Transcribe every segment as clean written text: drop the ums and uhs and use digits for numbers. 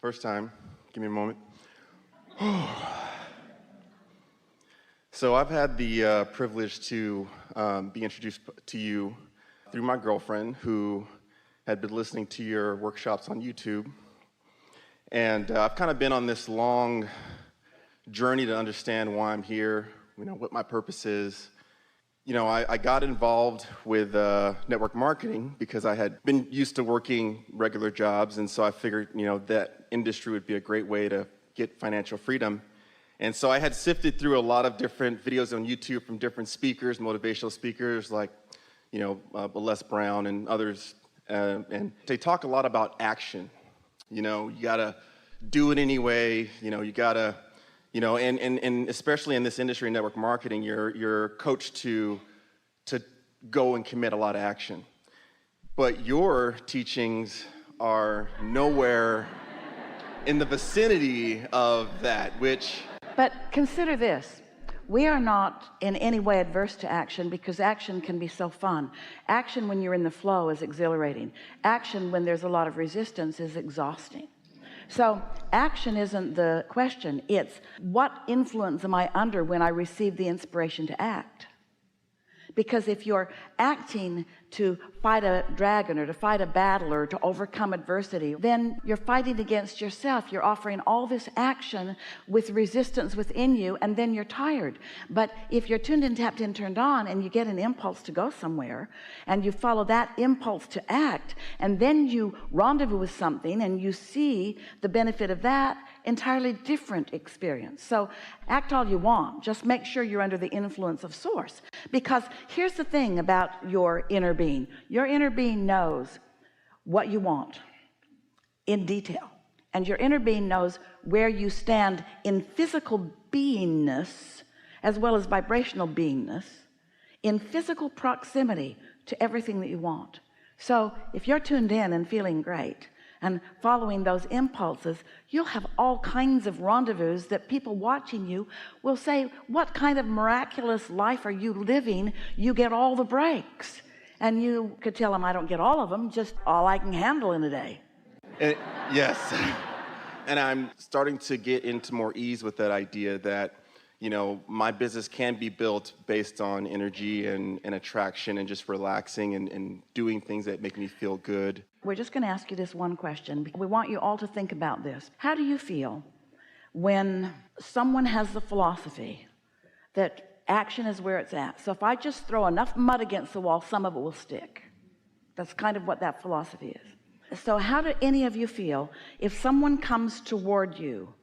First time. Give me a moment. So I've had the privilege to be introduced to you through my girlfriend, who had been listening to your workshops on YouTube. And I've kind of been on this long journey to understand why I'm here, what my purpose is. I got involved with network marketing because I had been used to working regular jobs, and so I figured, that industry would be a great way to get financial freedom. And so I had sifted through a lot of different videos on YouTube from different speakers, motivational speakers like, Les Brown and others, and they talk a lot about action. You gotta do it anyway. You gotta. And especially in this industry, network marketing, you're coached to go and commit a lot of action. But your teachings are nowhere in the vicinity of that, which... But consider this. We are not in any way adverse to action, because action can be so fun. Action when you're in the flow is exhilarating. Action when there's a lot of resistance is exhausting. So action isn't the question. It's what influence am I under when I receive the inspiration to act? Because if you're acting to fight a dragon or to fight a battle or to overcome adversity, then you're fighting against yourself. You're offering all this action with resistance within you, and then you're tired. But if you're tuned in, tapped in, turned on, and you get an impulse to go somewhere, and you follow that impulse to act, and then you rendezvous with something and you see the benefit of that, entirely different experience. So act all you want, just make sure you're under the influence of source. Because here's the thing about your inner being. Your inner being knows what you want in detail, and your inner being knows where you stand in physical beingness as well as vibrational beingness, in physical proximity to everything that you want. So if you're tuned in and feeling great and following those impulses, you'll have all kinds of rendezvous that people watching you will say, what kind of miraculous life are you living? You get all the breaks. And you could tell them, I don't get all of them, just all I can handle in a day. Yes. And I'm starting to get into more ease with that idea that, my business can be built based on energy and attraction and just relaxing and doing things that make me feel good. We're just going to ask you this one question. We want you all to think about this. How do you feel when someone has the philosophy that action is where it's at? So if I just throw enough mud against the wall, some of it will stick. That's kind of what that philosophy is. So how do any of you feel if someone comes toward you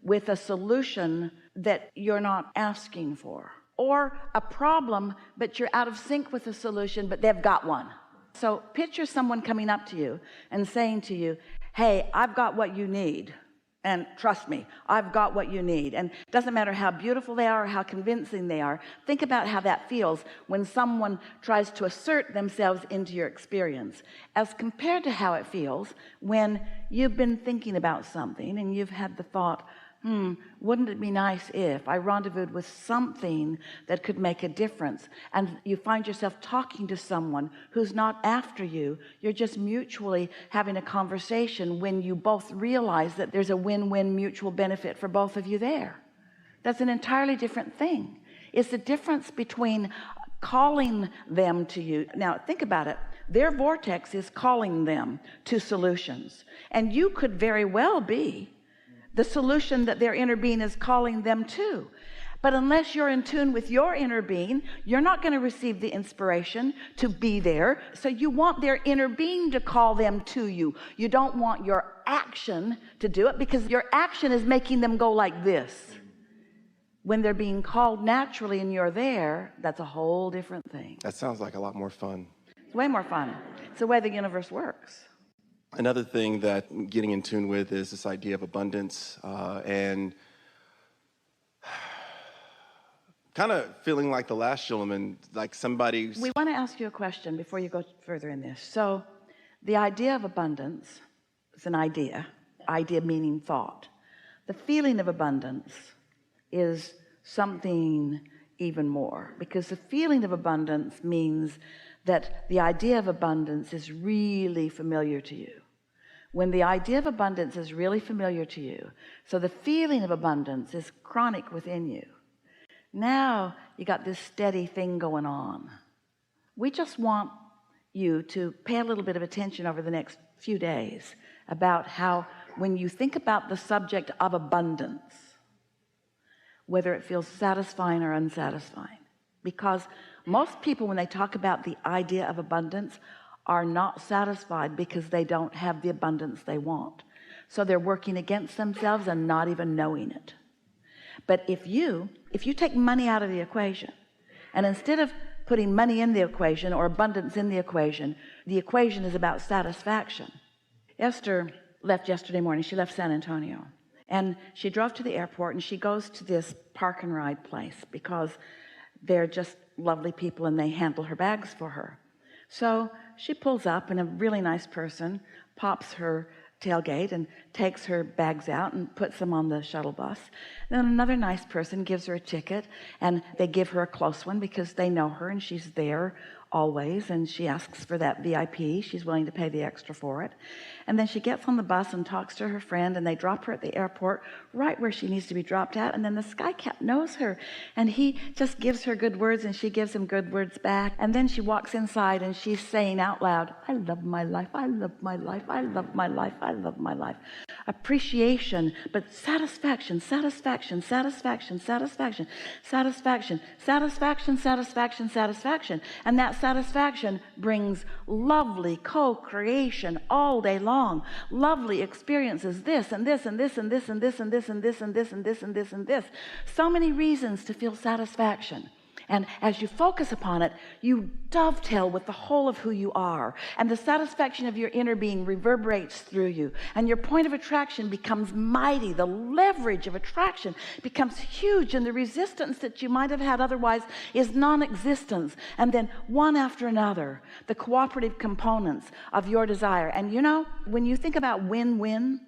with a solution that you're not asking for, or a problem but you're out of sync with the solution, but they've got one? So picture someone coming up to you and saying to you, hey, I've got what you need, and trust me, I've got what you need. And it doesn't matter how beautiful they are or how convincing they are. Think about how that feels when someone tries to assert themselves into your experience, as compared to how it feels when you've been thinking about something and you've had the thought, wouldn't it be nice if I rendezvoused with something that could make a difference? And you find yourself talking to someone who's not after you. You're just mutually having a conversation when you both realize that there's a win-win mutual benefit for both of you there. That's an entirely different thing. It's the difference between calling them to you. Now, think about it. Their vortex is calling them to solutions. And you could very well be the solution that their inner being is calling them to. But unless you're in tune with your inner being, you're not going to receive the inspiration to be there. So you want their inner being to call them to you. You don't want your action to do it, because your action is making them go like this. When they're being called naturally and you're there, that's a whole different thing. That sounds like a lot more fun. It's way more fun. It's the way the universe works. Another thing that getting in tune with is this idea of abundance, and kind of feeling like the last gentleman, like somebody... We want to ask you a question before you go further in this. So the idea of abundance is an idea meaning thought. The feeling of abundance is something even more, because the feeling of abundance means that the idea of abundance is really familiar to you. when the idea of abundance is really familiar to you, so the feeling of abundance is chronic within you, now you got this steady thing going on. We just want you to pay a little bit of attention over the next few days about how, when you think about the subject of abundance, whether it feels satisfying or unsatisfying. Because most people, when they talk about the idea of abundance, are not satisfied because they don't have the abundance they want. So they're working against themselves and not even knowing it. But if you take money out of the equation, and instead of putting money in the equation or abundance in the equation is about satisfaction. Esther left yesterday morning. She left San Antonio, and she drove to the airport, and she goes to this park and ride place because they're just lovely people and they handle her bags for her. So she pulls up, and a really nice person pops her tailgate and takes her bags out and puts them on the shuttle bus. Then another nice person gives her a ticket, and they give her a close one because they know her and she's there always, and she asks for that VIP. She's willing to pay the extra for it. And then she gets on the bus and talks to her friend, and they drop her at the airport right where she needs to be dropped at. And then the sky cap knows her, and he just gives her good words, and she gives him good words back. And then she walks inside, and she's saying out loud, I love my life, I love my life, I love my life, I love my life. Appreciation, but satisfaction, satisfaction, satisfaction, satisfaction, satisfaction, satisfaction, satisfaction, satisfaction. And that satisfaction brings lovely co-creation all day long. Lovely experiences, this and this and this and this and this and this and this and this and this and this and this. So many reasons to feel satisfaction. And as you focus upon it, you dovetail with the whole of who you are, and the satisfaction of your inner being reverberates through you, and your point of attraction becomes mighty. The leverage of attraction becomes huge, and the resistance that you might have had otherwise is non-existence. And then one after another, the cooperative components of your desire. And you know, when you think about win-win,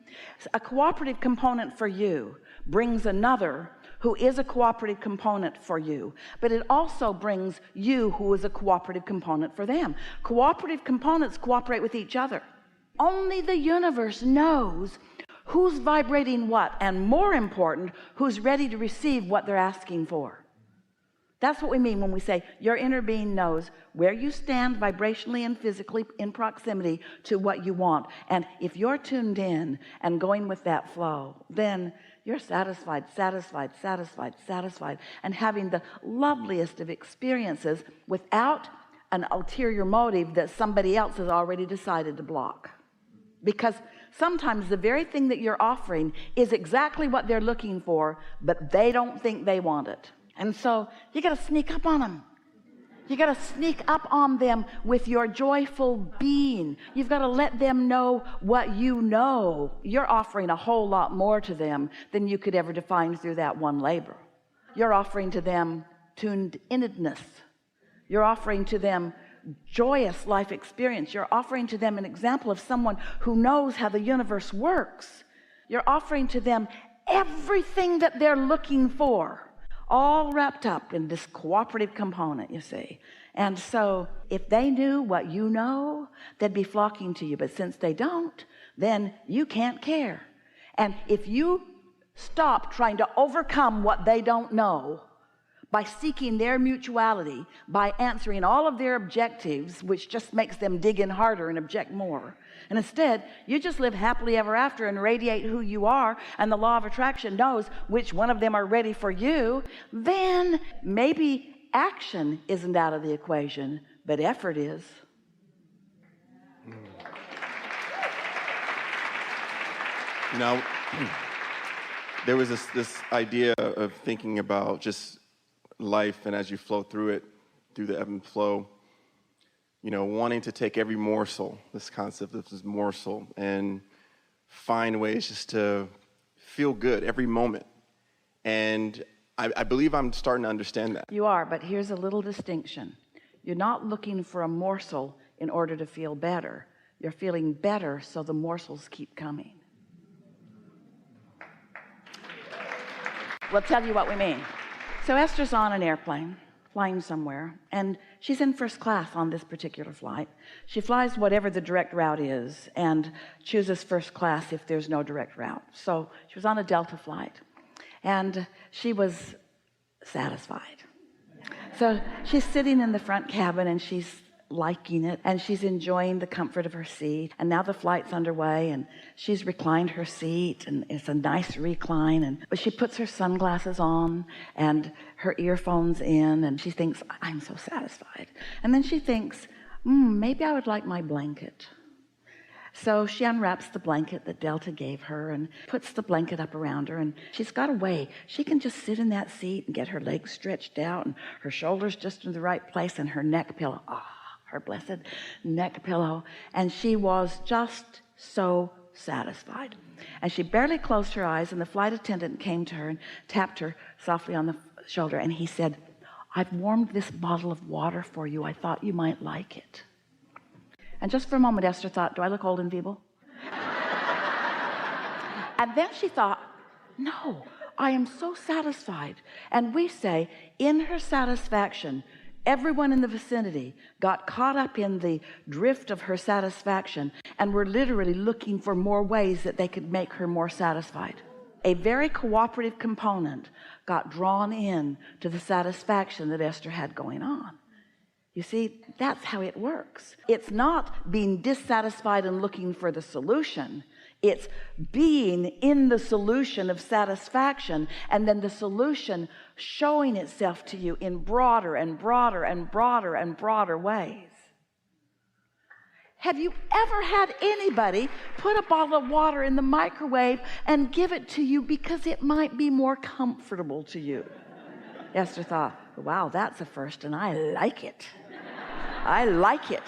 a cooperative component for you brings another who is a cooperative component for you, but it also brings you who is a cooperative component for them. Cooperative components cooperate with each other. Only the universe knows who's vibrating what, and more important, who's ready to receive what they're asking for. That's what we mean when we say your inner being knows where you stand vibrationally and physically in proximity to what you want. And if you're tuned in and going with that flow, then you're satisfied, satisfied, satisfied, satisfied, and having the loveliest of experiences without an ulterior motive that somebody else has already decided to block. Because sometimes the very thing that you're offering is exactly what they're looking for, but they don't think they want it. And so you got to sneak up on them. You got to sneak up on them with your joyful being. You've got to let them know what you know. You're offering a whole lot more to them than you could ever define through that one labor. You're offering to them tuned-innedness. You're offering to them joyous life experience. You're offering to them an example of someone who knows how the universe works. You're offering to them everything that they're looking for, all wrapped up in this cooperative component, you see. And so if they knew what you know, they'd be flocking to you. But since they don't, then you can't care. And if you stop trying to overcome what they don't know by seeking their mutuality, by answering all of their objectives, which just makes them dig in harder and object more, and instead you just live happily ever after and radiate who you are, and the law of attraction knows which one of them are ready for you, then maybe action isn't out of the equation, but effort is. Now, there was this idea of thinking about just life, and as you flow through it, through the ebb and flow, you know, wanting to take every morsel, this concept of this morsel, and find ways just to feel good every moment. And I believe I'm starting to understand that. You are, but here's a little distinction. You're not looking for a morsel in order to feel better. You're feeling better so the morsels keep coming. We'll tell you what we mean. So Esther's on an airplane flying somewhere, and she's in first class on this particular flight. She flies whatever the direct route is and chooses first class if there's no direct route. So she was on a Delta flight, and she was satisfied. So she's sitting in the front cabin, and she's liking it, and she's enjoying the comfort of her seat. And now the flight's underway, and she's reclined her seat, and it's a nice recline, but she puts her sunglasses on and her earphones in, and she thinks, I'm so satisfied. And then she thinks, maybe I would like my blanket. So she unwraps the blanket that Delta gave her and puts the blanket up around her, and she's got a way. She can just sit in that seat and get her legs stretched out and her shoulders just in the right place, and her neck pillow, her blessed neck pillow. And she was just so satisfied. And she barely closed her eyes, and the flight attendant came to her and tapped her softly on the shoulder, and he said, I've warmed this bottle of water for you. I thought you might like it. And just for a moment, Esther thought, do I look old and feeble? And then she thought, no, I am so satisfied. And we say, in her satisfaction, everyone in the vicinity got caught up in the drift of her satisfaction and were literally looking for more ways that they could make her more satisfied. A very cooperative component got drawn in to the satisfaction that Esther had going on. You see, that's how it works. It's not being dissatisfied and looking for the solution. It's being in the solution of satisfaction, and then the solution showing itself to you in broader and broader and broader and broader ways. Have you ever had anybody put a bottle of water in the microwave and give it to you because it might be more comfortable to you? Esther thought, wow, that's a first, and I like it. I like it.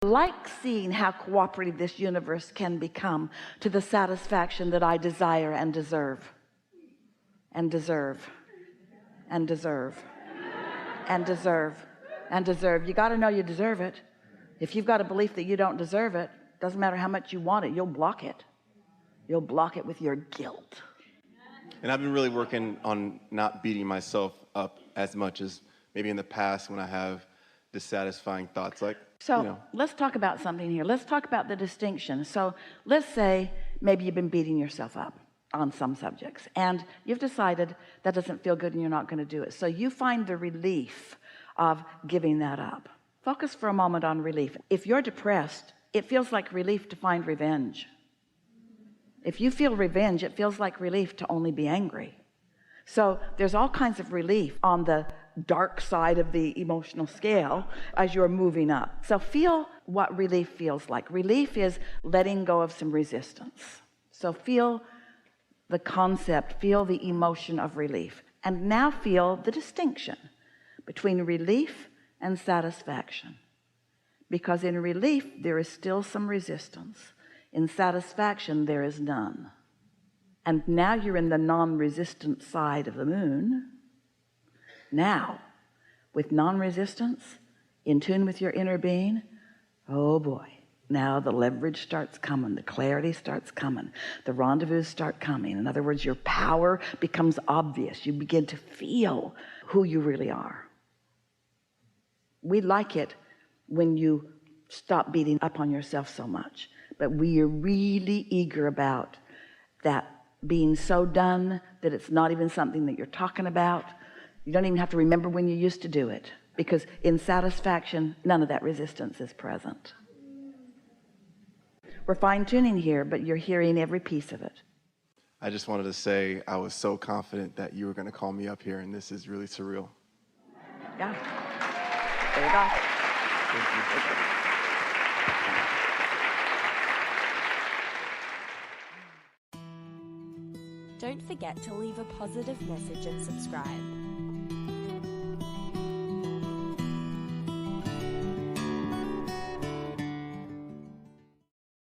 Like seeing how cooperative this universe can become to the satisfaction that I desire and deserve and deserve and deserve and deserve and deserve. You got to know you deserve it. If you've got a belief that you don't deserve it, doesn't matter how much you want it, you'll block it. You'll block it with your guilt. And I've been really working on not beating myself up as much as maybe in the past when I have dissatisfying thoughts like, so let's talk about something here. Let's talk about the distinction. So let's say maybe you've been beating yourself up on some subjects, and you've decided that doesn't feel good and you're not going to do it. So you find the relief of giving that up. Focus for a moment on relief. If you're depressed, it feels like relief to find revenge. If you feel revenge, it feels like relief to only be angry. So there's all kinds of relief on the dark side of the emotional scale as you're moving up. So feel what relief feels like. Relief is letting go of some resistance. So feel the concept, feel the emotion of relief. And now feel the distinction between relief and satisfaction. Because in relief, there is still some resistance. In satisfaction, there is none. And now you're in the non-resistant side of the moon. Now, with non-resistance, in tune with your inner being, oh boy, now the leverage starts coming, the clarity starts coming, the rendezvous start coming. In other words, your power becomes obvious. You begin to feel who you really are. We like it when you stop beating up on yourself so much, but we are really eager about that being so done that it's not even something that you're talking about. You don't even have to remember when you used to do it, because in satisfaction, none of that resistance is present. We're fine-tuning here, but you're hearing every piece of it. I just wanted to say I was so confident that you were going to call me up here, and this is really surreal. Yeah. There you go. Thank you. Don't forget to leave a positive message and subscribe.